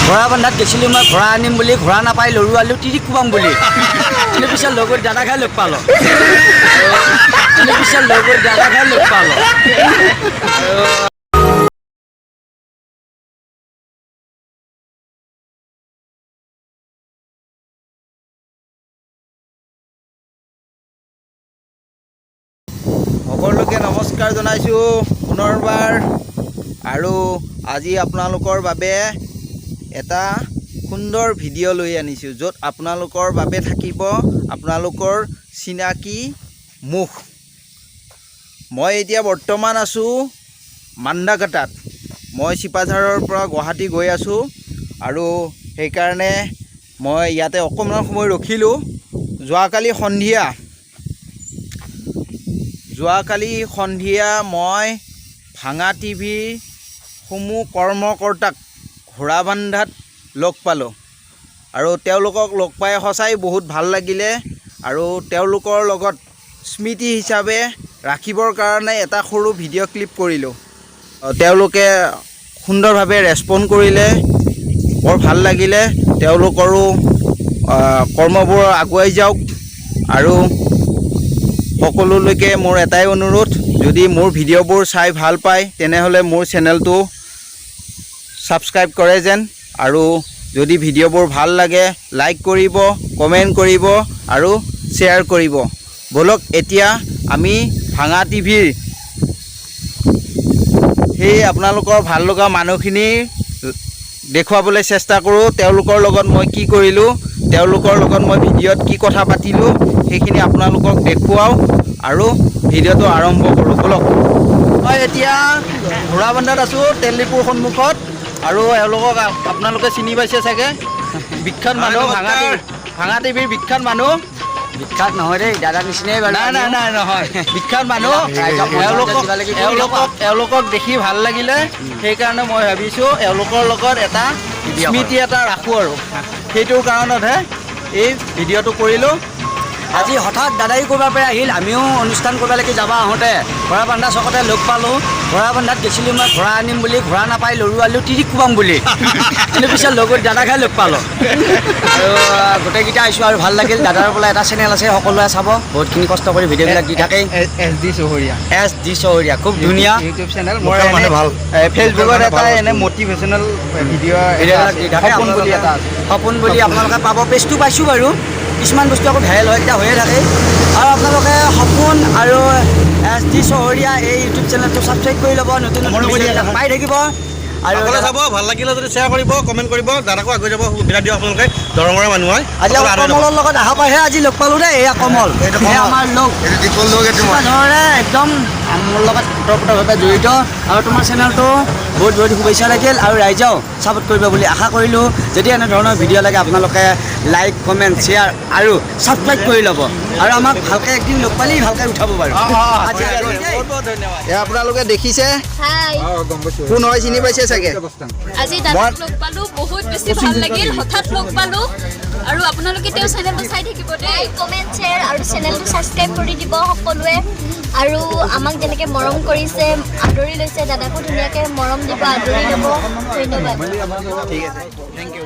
ঘোঁৰা বান্ধাত গৈছিলোঁ মই ঘোঁৰা আনিম বুলি, ঘোঁৰা নাপাই লৰু আলু তিৰি কোবাম বুলি। কিন্তু পিছত লগত দাদা খাই লগ পালোঁ। সকলোকে নমস্কাৰ জনাইছোঁ পুনৰবাৰ। আৰু আজি আপোনালোকৰ বাবে এটা সুন্দৰ ভিডিঅ' লৈ আনিছোঁ, য'ত আপোনালোকৰ বাবে থাকিব আপোনালোকৰ চিনাকি মুখ। মই এতিয়া বৰ্তমান আছোঁ মান্দাকাটাত। মই চিপাঝাৰৰ পৰা গুৱাহাটী গৈ আছোঁ আৰু সেইকাৰণে মই ইয়াতে অকণমান সময় ৰখিলোঁ। যোৱাকালি সন্ধিয়া মই ভাঙা টিভিৰ সমূহ কৰ্মকৰ্তাক ঘোঁৰাবান্ধাত লগ পালোঁ আৰু তেওঁলোকক লগ পাই সঁচাই বহুত ভাল লাগিলে। আৰু তেওঁলোকৰ লগত স্মৃতি হিচাপে ৰাখিবৰ কাৰণে এটা সৰু ভিডিঅ' ক্লিপ কৰিলোঁ। তেওঁলোকে সুন্দৰভাৱে ৰেছপণ্ড কৰিলে, বৰ ভাল লাগিলে। তেওঁলোকৰো কৰ্মবোৰ আগুৱাই যাওক। আৰু সকলোলৈকে মোৰ এটাই অনুৰোধ, যদি মোৰ ভিডিঅ'বোৰ চাই ভাল পায় তেনেহ'লে মোৰ চেনেলটো ছাবস্ক্ৰাইব কৰে যেন। আৰু যদি ভিডিঅ'বোৰ ভাল লাগে লাইক কৰিব, কমেণ্ট কৰিব আৰু শ্বেয়াৰ কৰিব। ব'লক এতিয়া আমি ভাঙা টিভিৰ সেই আপোনালোকৰ ভাল লগা মানুহখিনি দেখুৱাবলৈ চেষ্টা কৰোঁ। তেওঁলোকৰ লগত মই কি কৰিলোঁ, তেওঁলোকৰ লগত মই ভিডিঅ'ত কি কথা পাতিলোঁ সেইখিনি আপোনালোকক দেখুৱাওঁ আৰু ভিডিঅ'টো আৰম্ভ কৰোঁ। ব'লক। মই এতিয়া ঘোঁৰাবান্ধাত আছোঁ, তেল ডিপুৰ সন্মুখত। আৰু এওঁলোকক আপোনালোকে চিনি পাইছে চাগে, বিখ্যাত মানুহ, ভাঙা টিভিৰ বিখ্যাত মানুহ। বিখ্যাত নহয় দেই, দাদা নিচিনাই বাৰু। নাই নহয়, বিখ্যাত মানুহ। এওঁলোকক দেখি ভাল লাগিলে, সেইকাৰণে মই ভাবিছোঁ এওঁলোকৰ লগত এটা স্মৃতি এটা ৰাখোঁ আৰু সেইটোৰ কাৰণতহে এই ভিডিঅ'টো কৰিলোঁ। আজি হঠাৎ দাদাই ক'ৰবাৰ পৰা আহিল, আমিও অনুষ্ঠান কৰিবলৈকে যাব আহোঁতে ঘোঁৰাবান্ধা চকতে লগ পালোঁ। ঘোঁৰাবান্ধাত গৈছিলোঁ মই ঘোঁৰা আনিম বুলি, ঘোঁৰা নাপাই লৰু আলু তিৰি কোবাম বুলি। কিন্তু পিছত লগত দাদা খাই লগ পালোঁ আৰু গোটেইকেইটা আহিছোঁ আৰু ভাল লাগিল। দাদাৰ বোলে এটা চেনেল আছে, সকলোৱে চাব, বহুতখিনি কষ্ট কৰি ভিডিঅ'বিলাক দি থাকে। এছ ডি চহৰীয়া, খুব ধুনীয়া ইউটিউব চেনেল। মই ভাল ফেচবুকত এটা এনে মটিভেশ্যনেল ভিডিঅ'বিলাক দি থাকে। সপোন বুলি আপোনালোকে পাব, পেজটো পাইছোঁ বাৰু। কিছুমান বস্তু আকৌ ভাইৰেল হয়, এতিয়া হৈয়ে থাকে। আৰু আপোনালোকে সপোন আৰু এছ ডি চহৰীয়া এই ইউটিউব চেনেলটো ছাবস্ক্ৰাইব কৰি ল'ব, নতুন পাই থাকিব। আৰু চাব ভাল লাগিলে যদি শ্বেয়াৰ কৰিব, কমেণ্ট কৰিব, দাদাকো আগুৱাই যাব সুবিধা দিয়ক আপোনালোকে। দৰঙৰে মানুহ হয়। আজি কমলৰ লগত অহা পাইহে আজি লগ পালোঁ দেই। এয়া কমল, এয়া আমাৰ লগ ধৰণে একদম মোৰ লগত ওতঃপ্ৰোতভাৱে জড়িত। আৰু তোমাৰ চেনেলটো বহুত বহুত শুভেচ্ছা লাগিল আৰু ৰাইজেও ছাপোৰ্ট কৰিব বুলি আশা কৰিলোঁ। যদি এনেধৰণৰ ভিডিঅ' লাগে আপোনালোকে লাইক, কমেণ্ট, শ্বেয়াৰ আৰু ছাবস্ক্ৰাইব কৰি ল'ব। আৰু আমাক ভালকৈ একদিন লগ পালেই ভালকৈ উঠাব বাৰু। এয়া আপোনালোকে দেখিছে, হাই কোন হয় চিনি পাইছে চাগে। আজি দাদাক লগ পালোঁ, বহুত বেছি ভাল লাগিল, হঠাৎ লগ পালোঁ। আৰু আপোনালোকে তেওঁ চেনেলটো চাই থাকিব দেই, কমেণ্ট, শ্বেয়াৰ আৰু চেনেলটো ছাবস্ক্ৰাইব কৰি দিব সকলোৱে। আৰু আমাক যেনেকৈ মৰম কৰিছে, আদৰি লৈছে, দাদাকো ধুনীয়াকৈ মৰম দিব, আদৰি ল'ব। ধন্যবাদ। ঠিক আছে, থেংক ইউ।